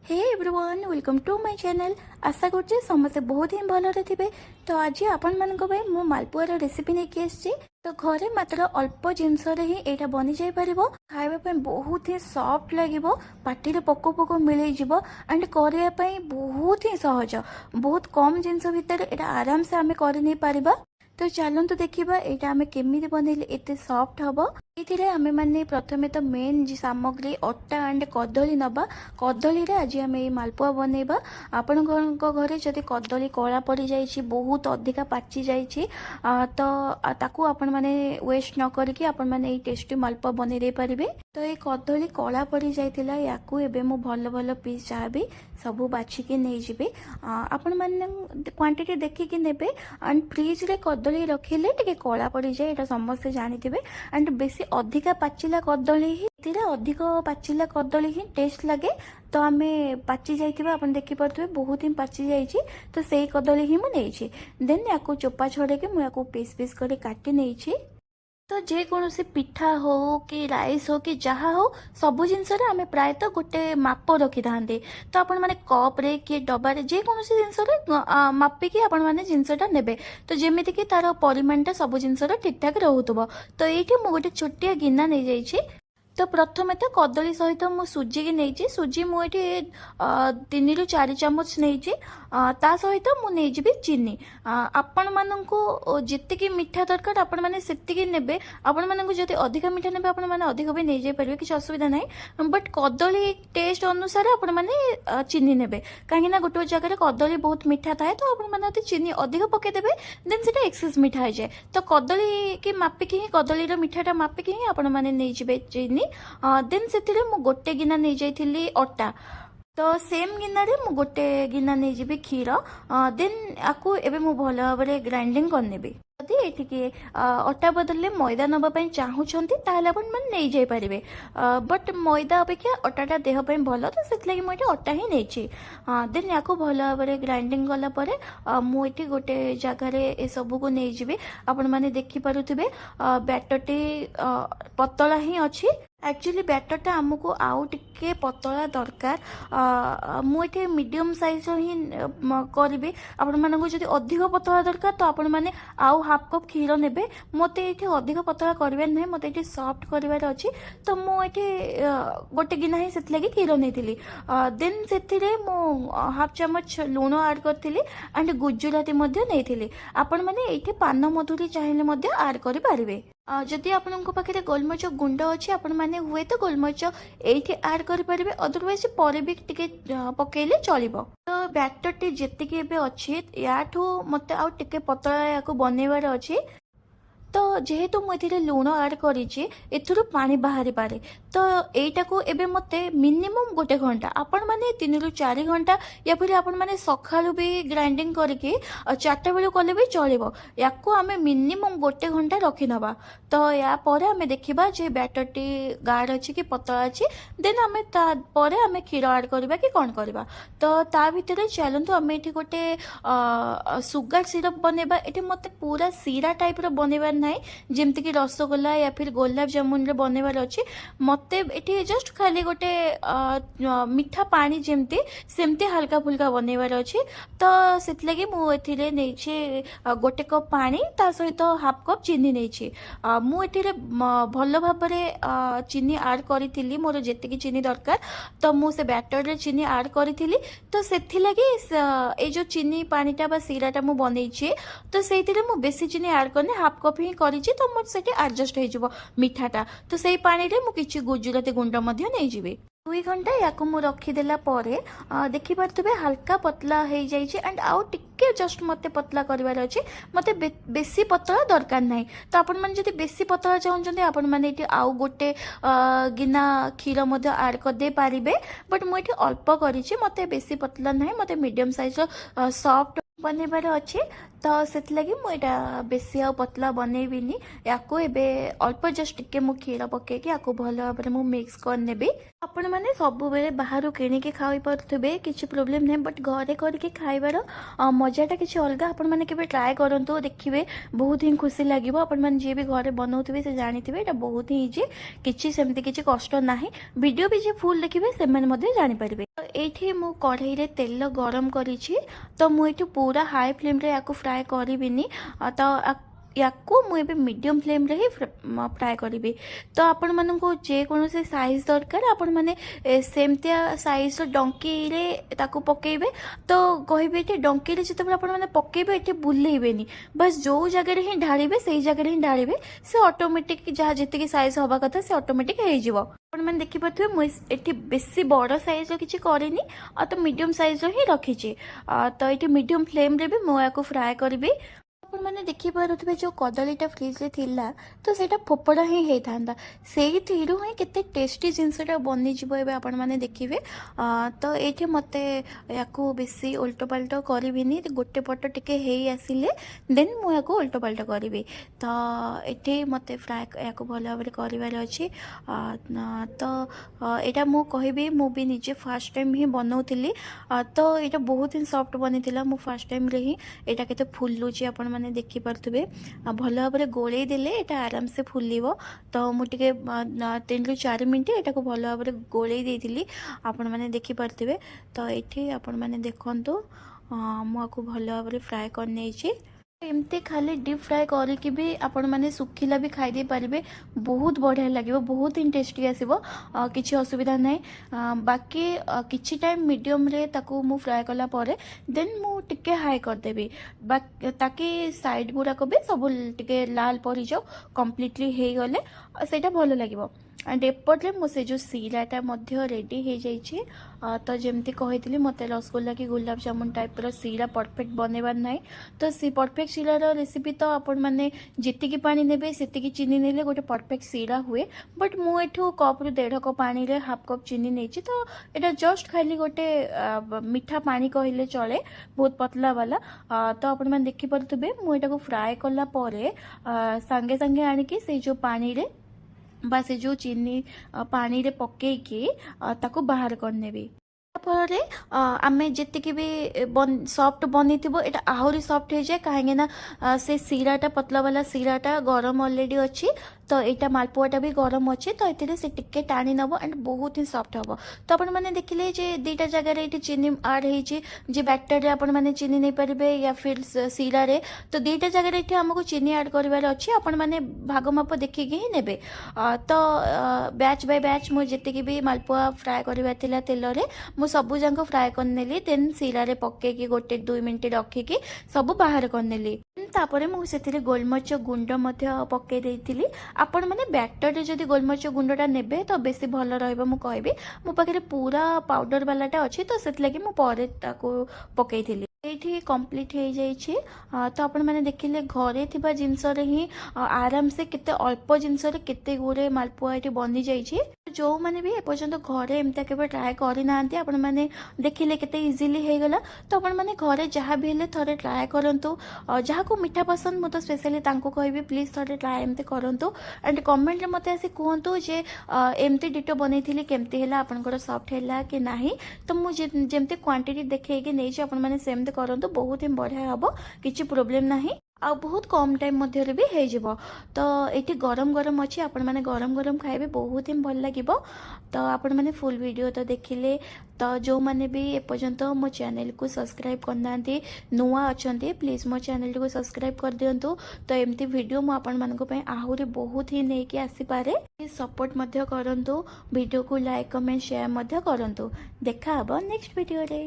Hey everyone welcome to my channel. आशा करछे समस्त बहुत ही भलरे थिबे। तो आज आपण मानक भाई मो मालपुआर रेसिपी लेके आछि। तो घरे मात्र अल्प जिनस रे ही एटा बनि जाय परिबो। खाइबा पे बहुत ही सॉफ्ट लागिबो, पाटी रे पको पको मिलै जिवो एंड करिया पे बहुत ही सहज। बहुत कम जिनस भितर एटा आराम से हमें करि नै परिबा। तो चलते देखा यहाँ आम केमी बनइले एत सॉफ्ट हम। ये आम मैंने प्रथमे तो मेन सामग्री अटा एंड कदली नवा। कदली रे आज आम ये मालपुआ बनइबा। आपण घरे जदि कदली कला पड़ जाइए, बहुत अधिका पाची जाइए, तो ताकू आपण माने वेस्ट न करके आपण माने ये टेस्टी मालपुआ बनै दे पारिबे। तो ये कदली कला पड़ जाइतिला, याकू एबे मु भल भल पीस चाहबी सबू बाछिकी नहीं जिबे। आपण माने क्वांटिटी देखिकी नेबे एंड फ्रिज रे कदली रखिले टिके कला पड़ जाए, एटा समस्त जानिथिबे। एंड बेसी अधिका पाचिला कदली ही अधिक पाचिला कदली ही टेस्ट लगे। तो आम पाची जाइथिबा आपण देखि परथुबे बहुत ही पाची जाइछि। तो सेही कदली ही मु नेइछि। देन याकू चोपा छोड़े के मु याकू पीस पीस करे काटी नेइछि। तो जे कौन से पिठा हो कि राइस हो कि जहाँ हो सबु जिनस आम प्रायतः गोटे माप रखी था। तो आपण मैंने कप रे कि डबारे जे कौन से जिनस मापिकी आपण मैंने जिनसटा नेबे। तो जेमिति कि तार परिमाणटा सबु जिनस ठीक ठाक रहूथबो। तो ये मु गोटे छोटिया गिना नहीं जाइछि। तो प्रथमे तो कदली सहित मु सुजी की नहीं, सुजी मुझे 3 ରୁ 4 चामच नहीं। ता सहित मु नहीं चीनी। आपण मानू जी मिठा दरकार आपण मैंने से नेबे। आपण मानू जब अधिक मिठा नेबे आपण मैंने अधिक भी नहीं जापर, किसी असुविधा ना। बट कदली टेस्ट अनुसार आपण मैंने चीनी नेबे, कहीं गोटे जगह कदली बहुत मिठा थाए तो आपण मैंने चीनी अधिक पकईदेवे, देन से एक्सेस मिठा हो जाए। तो कदली की मापिकी ही कदली मिठाटा मापिकी ही आपण मैंने नहीं चीनी। देन से गोटे गिना नहीं जाइथिली अटा। तो सेम गिना रे मु गोटे गिना नहीं जीबी क्षीर। देन आकू एबे मु भल भाव ग्राइंडिंग करनेबी। यदि एठिके अटा बदले मैदा नबा पई चाहूछंती ताहले आपण मन नहीं जाई परिबे। बट मैदा अपेक्षा अटाटा देह पई भल, तो सेत लागि मु एठी अटा ही नेछि। देन याकू भल भाव ग्राइंडिंग गला परे मु एठी गोटे जगह रे ए सब को नहीं जीबी। आपण माने देखि पारुथिबे बैटरटी पतला ही अछि। एक्चुअली बैटरटा आमको आउ टिके पतला दरकार। मुझे मीडियम साइज ही करी। आपण मानक जदि अधिक पतला दरकार तो आपण माने आउ हाफ कप क्षीर नेबे। मते ये अधिक पतला करबार नहीं, मते ये सॉफ्ट करबार अछि। तो मुझे गोटे गिना ही सेत लगी क्षीर नेथिली। देन सेथिरे मु हाफ चामच लूण ऐड करथिली एंड गुजराती मध्ये नेथिली। आपण माने एठी पान मधुरी चाहिले मध्ये ऐड करि पारिबे। जदि आपनको पाखे गोलमरिच गुंड अच्छी आपण मैंने हुए तो गोलमरिच ये ऐड करेंगे, अदरवाइज पर भी टिके पकेले चलो। तो बैटरटी जी अच्छी याठू मत आउ टिके पतला या बनइबार अच्छी। तो जेहेतु मुझे लुण ऐड करी पानी बाहरी पारे। तो यहीटा को एबे मते मिनिमम गोटे घंटा आपण माने 3 ରୁ 4 घंटा या फिर आपण माने सखालू भी ग्राइंडिंग करके 4टा बेलू कले भी चलो। याकू आमे मिनिमम गोटे घंटा रखी नबा। तो या परे आमे देखिबा जे बैटरटी गाढ़ अच्छी कि पतला अच्छी। देन आमे ता परे आमे क्षीर ऐड करबा कि कोन करबा। तो ता भितरे चलंतु आमे एठी गोटे सुगर सिरप बनेबा। एठी मते पूरा सीरा टाइप रो बनेबा नहीं, जमती कि रसगोल्ला या फिर गोलाप जामुन रे बनेबार अच्छी। मते एठी जस्ट खाली गोटे मीठा पानी जमती सेमती हल्का फुल्का बनेबार अच्छी। तो सेत लगी मु एथिरे नेछि गोटे कप पानी, ता सहित हाफ कप चीनी नेछि। मु एथिरे भल भाबरे चीनी ऐड करिथिली, मोर जेतिकी चीनी दरकार। तो मु से बैटर रे चीनी ऐड करिथिली। तो सेथि लगी ए जो चीनी पानीटा बा सीराटा मु बनैछि, तो सेथिरे मु बेसी चीनी ऐड करने हाफ कप ही करिछि। तो मोर सेठी एडजस्ट हो जिवो मिठाटा। तो सेही पानी रे मु किछि गुजराती गुंड मध्ये नै जिवि। 2 घंटा याकू मु रखीदेला परे देखि पारथबे हल्का पतला हो जाइए। एंड आउ टिके जस्ट मते पतला करबार अच्छे, मते बेसी पतला दरकार नहीं। तो आपण माने जदि बेसी पतला चाहउछन्ते आपण माने एटी आउ गोटे गिना क्षीर मध्ये ऐड कर दे पारिबे। बट मु एटी अल्प करिछि, मते बेसी पतला नहीं, मते मीडियम साइज सॉफ्ट बनइबार अच्छे। तो से लगी मुझा बेसी आ पतला बनइबिनी। याकू एबे अल्प जस्ट टिके मु क्षीर पकेकी याकू भल भाव में मिक्स करनेबी। आपण मैंने सब बेले बाहर किणिकी खाई पारे किसी प्रोब्लेम नहीं बट घरे करके खाइबार मजाटा किसी अलग आपण मैंने केबे ट्राए करंतु देखिए बहुत ही खुशी लगे आपण मैंने जी भी घरे बनाऊे से जानी ये बहुत ही इजी किसी सेमती किसी कष्ट ना वीडियो भी जी फुल देखिए से जानीपर तो ये मु कढ़ई रे तेल गरम करी तो मुझे पूरा हाई फ्लेम रे या फ्राए करी तो याकू मुझे मीडियम फ्लेम रे ही फ्राए करी तो आपण मानू जेकोसी साइज दरकार आपण मैंने सेमती साइज डंकी रे ताकू पकेबे तो कहे डंकी रे जिते आपण मैंने पकेबे ये बुलेबेनी बस जो जगह ही ढाड़े से जगह ही ढाड़े से ऑटोमेटिक जहाँ जी साइज हवा कथा से ऑटोमेटिक हो आपण मैंने देखिपे मुझे बेसी बड़ साइज किसी करेनी तो मीडियम साइज ही रखी तो ये मीडियम फ्लेम रे भी मुझे फ्राए करी ଆପଣ ମାନେ ଦେଖିପାରୁଥିବେ ଯେଉଁ କଦଳୀଟା ଫ୍ରିଜରେ ଥିଲା ତ ସେଇଟା ଫୋପଡ଼ା ହିଁ ହେଇଥାନ୍ତା ସେଇଥିରୁ ହିଁ କେତେ ଟେଷ୍ଟି ଜିନିଷଟା ବନିଯିବ ଏବେ ଆପଣମାନେ ଦେଖିବେ ତ ଏଇଠି ମୋତେ ୟାକୁ ବେଶୀ ଓଲଟପାଲଟ କରିବିନି ଗୋଟେ ପଟ ଟିକେ ହେଇ ଆସିଲେ ଦେନ୍ ମୁଁ ୟାକୁ ଓଲଟପାଲଟ କରିବି ତ ଏଠି ମୋତେ ଫ୍ରାଏ ୟାକୁ ଭଲ ଭାବରେ କରିବାର ଅଛି ତ ଏଇଟା ମୁଁ କହିବି ମୁଁ ବି ନିଜେ ଫାର୍ଷ୍ଟ ଟାଇମ୍ ହିଁ ବନାଉଥିଲି ତ ଏଇଟା ବହୁତ ହିଁ ସଫ୍ଟ ବନିଥିଲା ମୁଁ ଫାର୍ଷ୍ଟ ଟାଇମ୍ରେ ହିଁ ଏଇଟା କେତେ ଫୁଲୁଛି ଆପଣ मैंने देखिपे भल भाव गोले देले यहाँ आराम से फुल तो मुझे 3 ରୁ 4 मिनट यहाँ को भल भाव गोले देती आपण मैंने देखिपे तो ये आपण मैंने देखु मुझे भल भाव फ्राए करने एमती खाली डीप फ्राए करके भी आपण मैंने सुखिला भी खाई दे पारे बहुत बढ़िया लगे बहुत ही टेस्टी आसो किसी असुविधा नहीं बाकी किसी टाइम मीडियम रे ताकू मु फ्राए कला परे देन मु टिके हाई करदेवी ताकि साइड गुड़ाक भी सब टिके लाल पड़ जाओ कम्प्लीटली हो गले सेटा भल लगे एंड एपटे मो से जो सीराटा रेडी हो जाइए तो जमती कही मत रसगुल्ला की गुलाब जामुन टाइप सीरा परफेक्ट बनवार ना तो सी परफेक्ट सीरार रेसिपी तो आपण मैंने जी पानी ने से चीनी ने गोटे परफेक्ट सीरा हुए बट मुझे कप रु 1.5 कप पानी रे हाफ कप चीनी नहीं तो यहाँ जस्ट खाली गोटे मीठा पानी कहले चले बहुत पतला वाला तो आपण मैंने देखिपे मुझे फ्राए कला सांगे सांगे आणिकी से जो पानी रे बा से जो चीनी पानी रे पकेकी ताको बाहर करनेबी फल आम जी भी सॉफ्ट बनी थी ये आहरी सॉफ्ट हो जाए कहीं से सीराटा पतला वाला सीराटा गरम ऑलरेडी अच्छी तो यहाँ मालपुआटा भी गरम अच्छे तो ये से टिके टाणी नब एंड बहुत ही सॉफ्ट हम तो आपण मैंने देखिले जे दीटा जगह ये चीनी आड हो बैटर रे आपण मैंने चीनी नहीं पारे या फिर सीरा रे तो दीटा जगह ये आमको चीनी आड करार अच्छी आपण मैंने भाग माप देखिकी ही ने तो बैच बाय बैच मुझे भी मालपुआ फ्राए कर तेल मु सबू जाक फ्राए करनेली देन सीरा रे पकेकी गोटे 2 मिनट रखिकी सब बाहर करनेली तापर मुझे गोलमरीच गुंड पकई देती आपण मैंने बैटर रे जदि गोलमरीच गुंडा नेबे तो बेसी भल रहिबो मु कहबी मो पाखे पूरा पाउडर वालाटा अच्छी तो से लगी मुझे पकई ये कंप्लीट हो जाइए तो आपण मैंने देखिले घरे थिबा जिनस रे ही आराम से केते अल्प जिनस रे केते गुरे मालपुआ ये बनी जाइए जो मैंने भी एपर्यंत घरे एमती केबे ट्राए करना आपण मैंने देखिले केते इजीली हो गला तो आपण मैंने घरे जहाँ भी हेले थोड़े ट्राए करंतु जहाँ को मीठा पसंद मुझे स्पेशली तांको कहबी प्लीज थोड़े ट्राए एमती करंतु एंड कमेंट रे मते आसी कहंतु जे एमती डिटो बनैथिली केमती हैला आपनकर सॉफ्ट हैला कि नाही तो मु जेमती क्वांटिटी देखैके नै जे आपण मैंने सेमती करंतु बहुत ही बढ़िया हबो किछि प्रॉब्लम नाही आ बहुत कम टाइम मध्य भी हो जिवो तो ये गरम गरम अच्छी आपण मैंने गरम गरम खाइबे बहुत ही भल लगे तो आपण मैंने फुल वीडियो तो देखिले तो जो मैंने भी एपर्यंत मो चैनल को सब्सक्राइब करना नुआ अच्छा प्लीज मो चैनल को सब्सक्राइब कर दिंतु तो एमती वीडियो मु आपण मानक पई आहुरी बहुत ही नेकी आसी पारे सपोर्ट मध्य करंतु वीडियो को लाइक कमेंट शेयर मध्य करंतु देखा हबो नेक्स्ट वीडियो रे।